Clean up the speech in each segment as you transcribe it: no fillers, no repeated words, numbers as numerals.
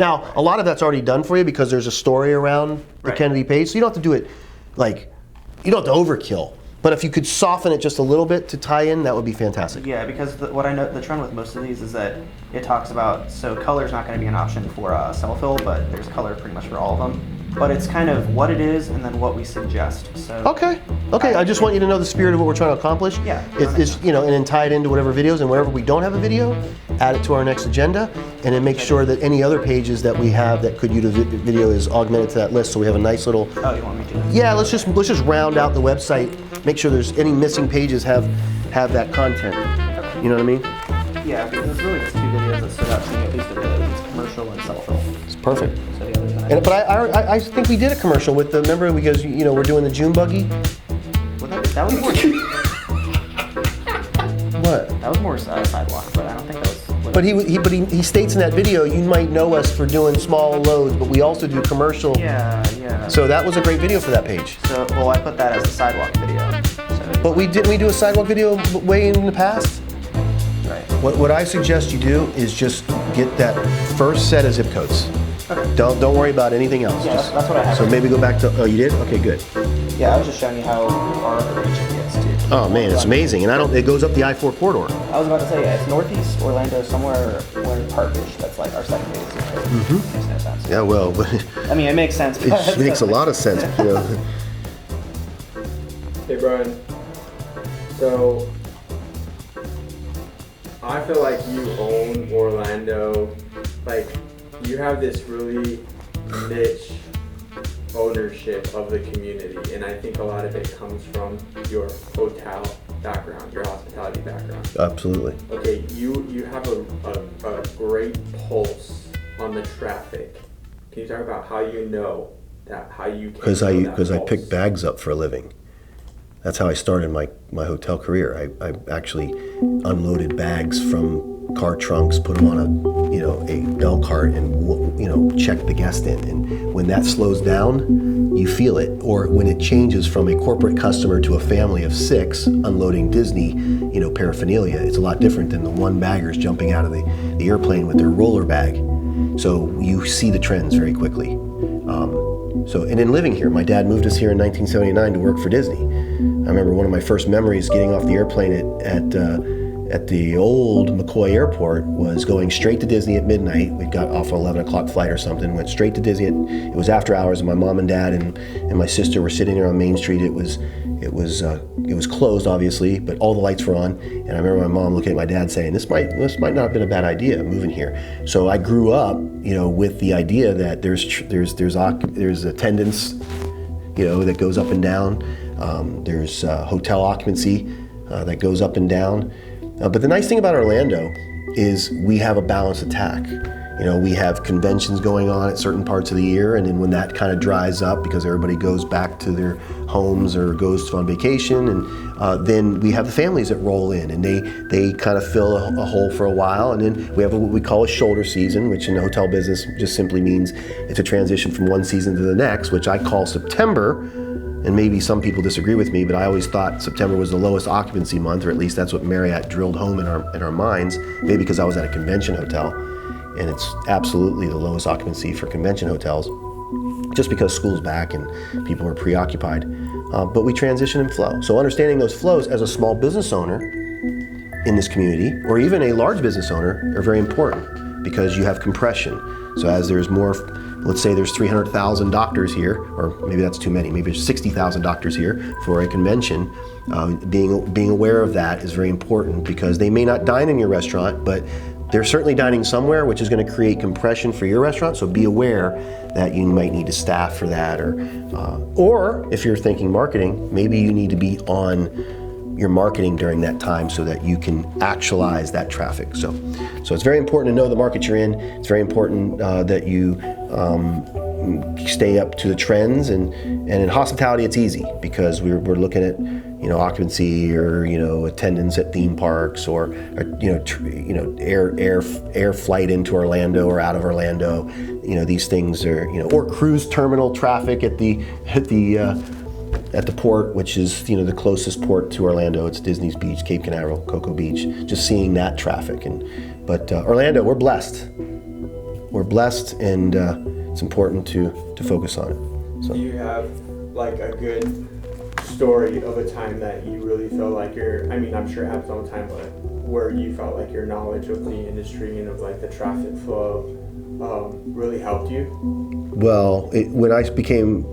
Now, a lot of that's already done for you because there's a story around the Right. Kennedy page, so you don't have to do it like, you don't have to overkill. But if you could soften it just a little bit to tie in, that would be fantastic. Yeah, because what I know, the trend with most of these is that it talks about, so color's not going to be an option for self-fill, but there's color pretty much for all of them. But it's kind of what it is and then what we suggest. So Okay. I just want you to know the spirit of what we're trying to accomplish. Yeah. It's and then tie it into whatever videos, and wherever we don't have a video, add it to our next agenda, and then make sure that any other pages that we have that could use a video is augmented to that list, so we have a nice little. Oh, you want me to? Yeah, let's just round out the website. Make sure there's any missing pages have that content. You know what I mean? Yeah, because it's really just two videos that stood out to me, at least it's commercial and self-fill. It's perfect. So the other time. But I think we did a commercial with the, remember, because we're doing the June buggy. Well, that was more. What? That was more sidewalk, but I don't think that was. But he states in that video, you might know us for doing small loads, but we also do commercial. Yeah. So that was a great video for that page. So, well, I put that as a sidewalk video. So, But didn't we do a sidewalk video way in the past? right. What I suggest you do is just get that first set of zip codes. Okay. Don't worry about anything else. Yeah, that's what I have. So maybe go back to, oh, you did? Okay, good. Yeah, I was just showing you how far the reach it gets to. Oh man, it's amazing. And it goes up the I-4 corridor. I was about to say, yeah, it's northeast Orlando, somewhere in Parkridge. That's like our second biggest zip code. Makes no sense. Yeah, well, but I mean, it makes sense. But it makes a lot of sense. Hey Brian, so I feel like you own Orlando, like you have this really niche ownership of the community, and I think a lot of it comes from your hotel background, your hospitality background. Absolutely. Okay, you have a great pulse on the traffic. Can you talk about how you know that, how you can Because know that I pulse? pick bags up for a living. That's how I started my hotel career. I actually unloaded bags from car trunks, put them on a bell cart, and check the guest in. And when that slows down, you feel it. Or when it changes from a corporate customer to a family of 6 unloading Disney, paraphernalia, it's a lot different than the one baggers jumping out of the airplane with their roller bag. So you see the trends very quickly. And in living here, my dad moved us here in 1979 to work for Disney. I remember one of my first memories getting off the airplane at the old McCoy Airport was going straight to Disney at midnight. We got off an 11 o'clock flight or something, went straight to Disney. It was after hours, and my mom and dad and my sister were sitting there on Main Street. It was closed, obviously, but all the lights were on. And I remember my mom looking at my dad saying, "This might not have been a bad idea moving here." So I grew up, with the idea that there's attendance, that goes up and down. There's hotel occupancy that goes up and down. But the nice thing about Orlando is we have a balanced attack. We have conventions going on at certain parts of the year, and then when that kind of dries up because everybody goes back to their homes or goes on vacation, and then we have the families that roll in, and they kind of fill a hole for a while, and then we have what we call a shoulder season, which in the hotel business just simply means it's a transition from one season to the next, which I call September. And maybe some people disagree with me, but I always thought September was the lowest occupancy month, or at least that's what Marriott drilled home in our minds. Maybe because I was at a convention hotel, and it's absolutely the lowest occupancy for convention hotels, just because school's back and people are preoccupied. But we transition and flow. So understanding those flows as a small business owner in this community, or even a large business owner, are very important because you have compression. So as there's more, let's say there's 300,000 doctors here, or maybe that's too many, maybe there's 60,000 doctors here for a convention. Being aware of that is very important because they may not dine in your restaurant, but they're certainly dining somewhere, which is going to create compression for your restaurant. So be aware that you might need to staff for that, or if you're thinking marketing, maybe you need to be on your marketing during that time so that you can actualize that traffic. So it's very important to know the market you're in. It's very important that you stay up to the trends, and in hospitality it's easy because we're looking at occupancy or attendance at theme parks or air flight into Orlando or out of Orlando. These things are or cruise terminal traffic at the port, which is the closest port to Orlando. It's Disney's Beach, Cape Canaveral, Cocoa Beach. Just seeing that traffic, but Orlando, we're blessed. we're blessed, and it's important to focus on it. So. Do you have like a good story of a time that you really felt like I'm sure it happens all the time, but where you felt like your knowledge of the industry and of like the traffic flow really helped you? Well, when I became,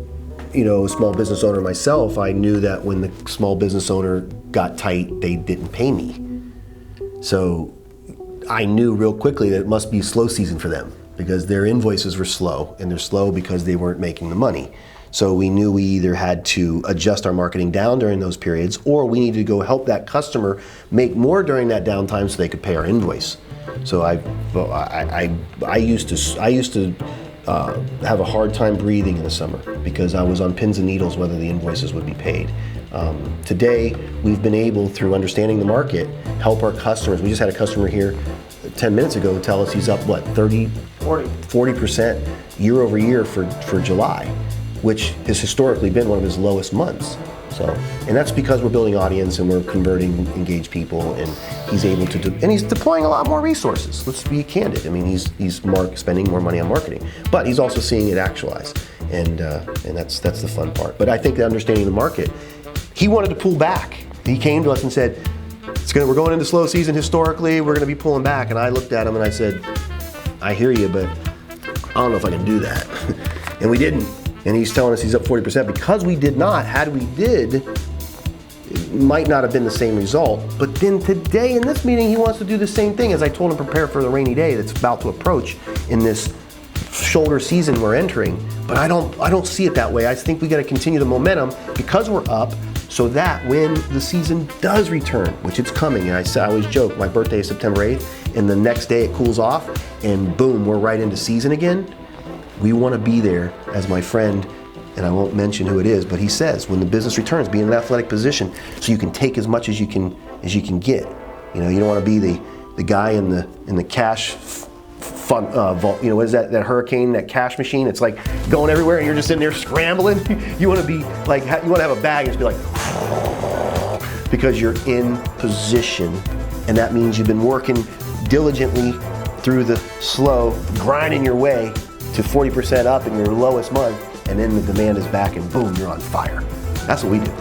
a small business owner myself, I knew that when the small business owner got tight, they didn't pay me. So I knew real quickly that it must be a slow season for them because their invoices were slow, and they're slow because they weren't making the money. So we knew we either had to adjust our marketing down during those periods, or we needed to go help that customer make more during that downtime so they could pay our invoice. So I used to have a hard time breathing in the summer because I was on pins and needles whether the invoices would be paid. Today, we've been able, through understanding the market, help our customers. We just had a customer here 10 minutes ago tell us he's up, 40% year over year for July, which has historically been one of his lowest months. And that's because we're building audience and we're converting engaged people, and he's able to and he's deploying a lot more resources. Let's be candid. I mean, he's spending more money on marketing, but he's also seeing it actualize, and that's the fun part. But I think that understanding the market, he wanted to pull back. He came to us and said, we're going into slow season historically, we're going to be pulling back. And I looked at him and I said, I hear you, but I don't know if I can do that. And we didn't. And he's telling us he's up 40% because we did not. Had we did, it might not have been the same result. But then today in this meeting, he wants to do the same thing as I told him, prepare for the rainy day that's about to approach in this shoulder season we're entering. But I don't see it that way. I think we got to continue the momentum because we're up, so that when the season does return, which it's coming, and I always joke, my birthday is September 8th, and the next day it cools off, and boom, we're right into season again. We want to be there, as my friend, and I won't mention who it is, but he says, when the business returns, be in an athletic position so you can take as much as you can get. You don't want to be the guy in the cash fund, what is that hurricane, that cash machine? It's like going everywhere and you're just sitting there scrambling. You want to be like, you want to have a bag and just be like, because you're in position, and that means you've been working diligently through the slow, grinding your way to 40% up in your lowest month, and then the demand is back and boom, you're on fire. That's what we do.